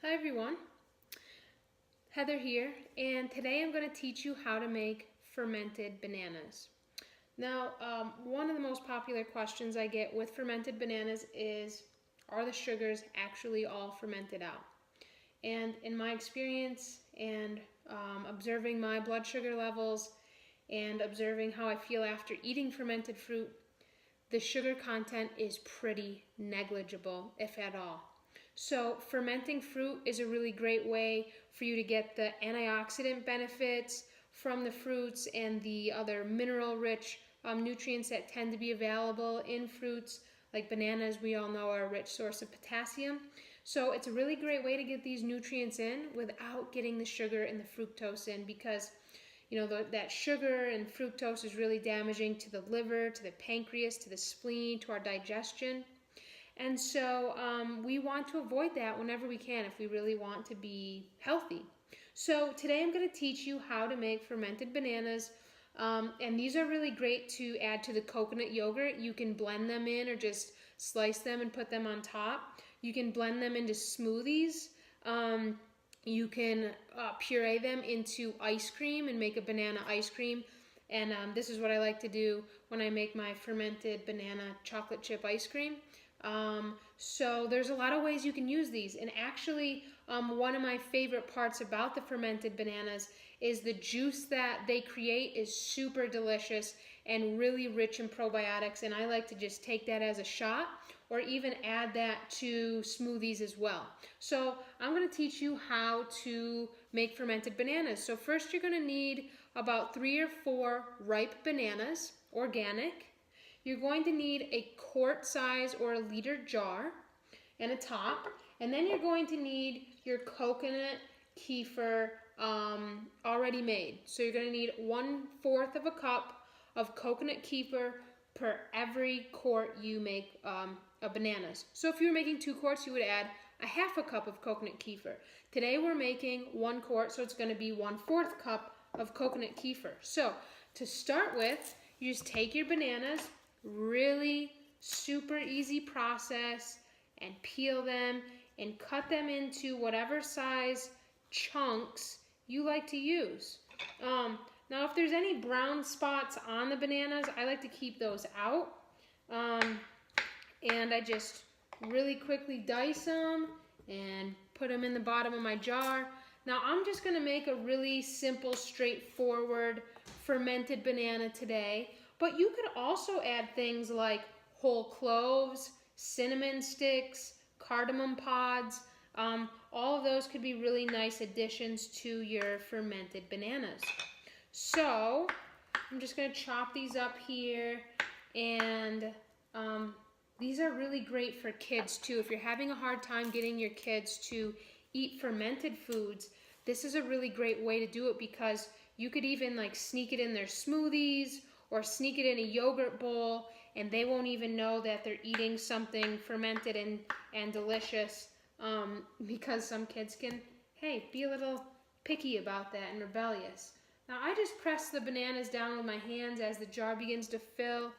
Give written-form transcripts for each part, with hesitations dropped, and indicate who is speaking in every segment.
Speaker 1: Hi everyone, Heather here, and today I'm going to teach you how to make fermented bananas. Now, one of the most popular questions I get with fermented bananas is, are the sugars actually all fermented out? And in my experience and observing my blood sugar levels and observing how I feel after eating fermented fruit, the sugar content is pretty negligible, if at all. So fermenting fruit is a really great way for you to get the antioxidant benefits from the fruits and the other mineral-rich nutrients that tend to be available in fruits, like bananas, we all know are a rich source of potassium. So it's a really great way to get these nutrients in without getting the sugar and the fructose in, because that sugar and fructose is really damaging to the liver, to the pancreas, to the spleen, to our digestion. And so we want to avoid that whenever we can if we really want to be healthy. So today I'm going to teach you how to make fermented bananas. And these are really great to add to the coconut yogurt. You can blend them in or just slice them and put them on top. You can blend them into smoothies. You can puree them into ice cream and make a banana ice cream. And this is what I like to do when I make my fermented banana chocolate chip ice cream. So there's a lot of ways you can use these, and actually one of my favorite parts about the fermented bananas is the juice that they create is super delicious and really rich in probiotics, and I like to just take that as a shot or even add that to smoothies as well. So I'm going to teach you how to make fermented bananas. So first you're going to need about 3 or 4 ripe bananas, organic. You're going to need a quart size or a liter jar and a top, and then you're going to need your coconut kefir already made. So you're going to need 1/4 of a cup of coconut kefir per every quart you make of bananas. So if you were making 2 quarts, you would add a 1/2 cup of coconut kefir. Today we're making 1 quart, so it's going to be 1/4 cup of coconut kefir. So to start with, you just take your bananas, really super easy process, and peel them and cut them into whatever size chunks you like to use. Now if there's any brown spots on the bananas, I like to keep those out. And I just really quickly dice them and put them in the bottom of my jar. Now I'm just going to make a really simple, straightforward fermented banana today. But you could also add things like whole cloves, cinnamon sticks, cardamom pods. All of those could be really nice additions to your fermented bananas. So I'm just going to chop these up here, and these are really great for kids too. If you're having a hard time getting your kids to eat fermented foods, this is a really great way to do it, because you could even like sneak it in their smoothies or sneak it in a yogurt bowl, and they won't even know that they're eating something fermented and delicious, because some kids can, hey, be a little picky about that and rebellious. Now I just press the bananas down with my hands as the jar begins to fill,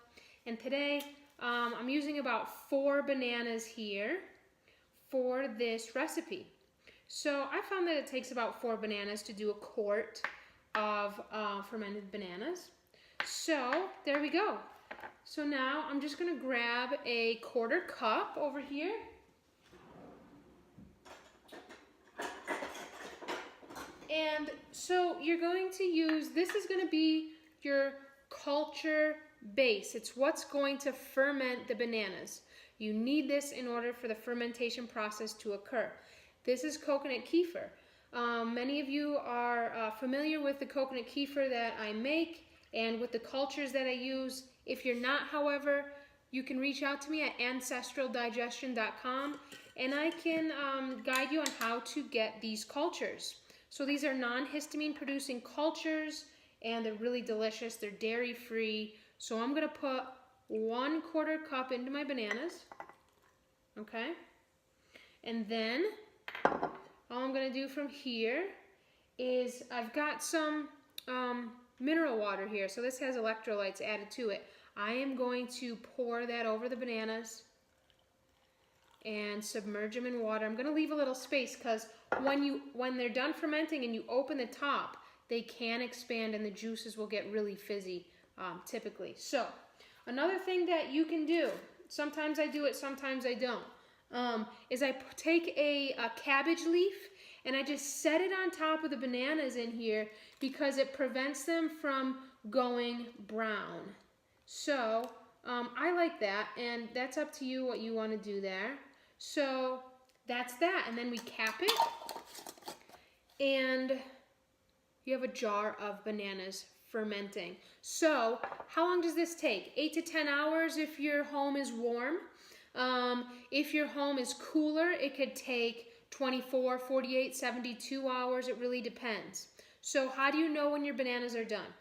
Speaker 1: and today I'm using about 4 bananas here for this recipe. So I found that it takes about 4 bananas to do a quart of fermented bananas. So there we go. So now I'm just going to grab a 1/4 cup over here. And so you're going to use, this is going to be your culture base. It's what's going to ferment the bananas. You need this in order for the fermentation process to occur. This is coconut kefir. Many of you are familiar with the coconut kefir that I make and with the cultures that I use. If you're not, however, you can reach out to me at ancestraldigestion.com, and I can guide you on how to get these cultures. So these are non-histamine producing cultures, and they're really delicious. They're dairy free. So I'm going to put 1/4 cup into my bananas. Okay. And then all I'm going to do from here is, I've got some mineral water here. So this has electrolytes added to it. I am going to pour that over the bananas, and submerge them in water. I'm going to leave a little space because when they're done fermenting and you open the top, they can expand and the juices will get really fizzy typically. So another thing that you can do, sometimes I do it, sometimes I don't, is I take a cabbage leaf and I just set it on top of the bananas in here because it prevents them from going brown. So I like that, and that's up to you what you want to do there. So that's that, and then we cap it, and you have a jar of bananas fermenting. So how long does this take? 8 to 10 hours if your home is warm. If your home is cooler, it could take 24, 48, 72 hours. It really depends. So how do you know when your bananas are done?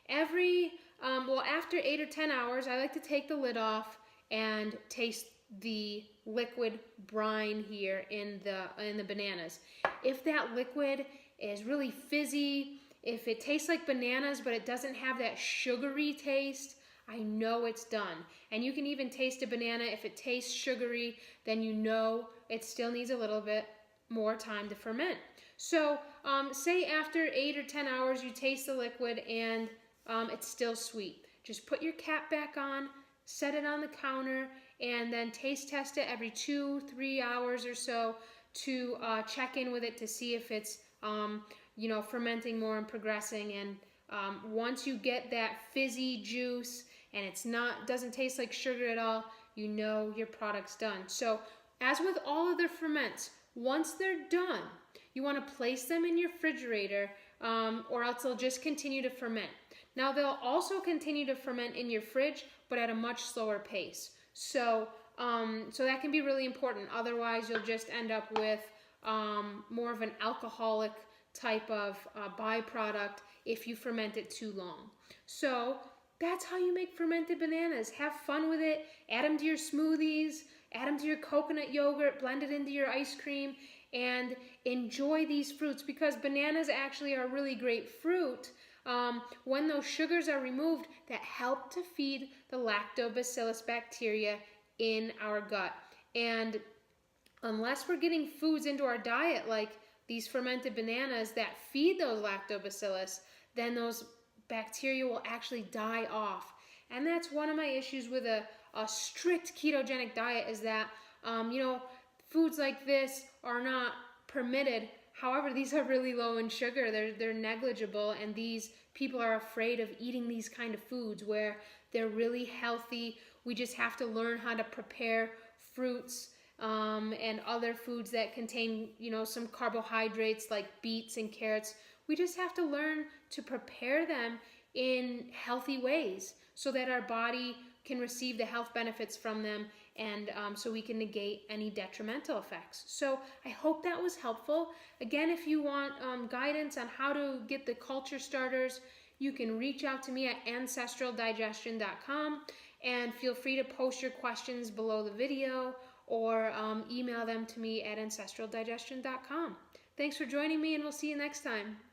Speaker 1: After 8 or 10 hours, I like to take the lid off and taste the liquid brine here in the bananas. If that liquid is really fizzy, if it tastes like bananas but it doesn't have that sugary taste, I know it's done. And you can even taste a banana. If it tastes sugary, then you know it still needs a little bit more time to ferment. So say after 8 or 10 hours you taste the liquid and it's still sweet. Just put your cap back on, set it on the counter, and then taste test it every 2-3 hours or so to check in with it to see if it's fermenting more and progressing. And once you get that fizzy juice and doesn't taste like sugar at all, you know your product's done. So as with all other ferments, once they're done, you want to place them in your refrigerator or else they'll just continue to ferment. Now they'll also continue to ferment in your fridge, but at a much slower pace. So that can be really important. Otherwise, you'll just end up with more of an alcoholic type of byproduct if you ferment it too long. So that's how you make fermented bananas. Have fun with it. Add them to your smoothies. Add them to your coconut yogurt. Blend it into your ice cream. And enjoy these fruits because bananas actually are a really great fruit. When those sugars are removed, that help to feed the lactobacillus bacteria in our gut. And unless we're getting foods into our diet like these fermented bananas that feed those lactobacillus, then those bacteria will actually die off. And that's one of my issues with a strict ketogenic diet is that, foods like this are not permitted. However, these are really low in sugar. They're negligible, and these people are afraid of eating these kind of foods where they're really healthy. We just have to learn how to prepare fruits and other foods that contain, some carbohydrates like beets and carrots. We just have to learn to prepare them in healthy ways so that our body can receive the health benefits from them and so we can negate any detrimental effects. So I hope that was helpful. Again, if you want guidance on how to get the culture starters, you can reach out to me at ancestraldigestion.com and feel free to post your questions below the video or email them to me at ancestraldigestion.com. Thanks for joining me, and we'll see you next time.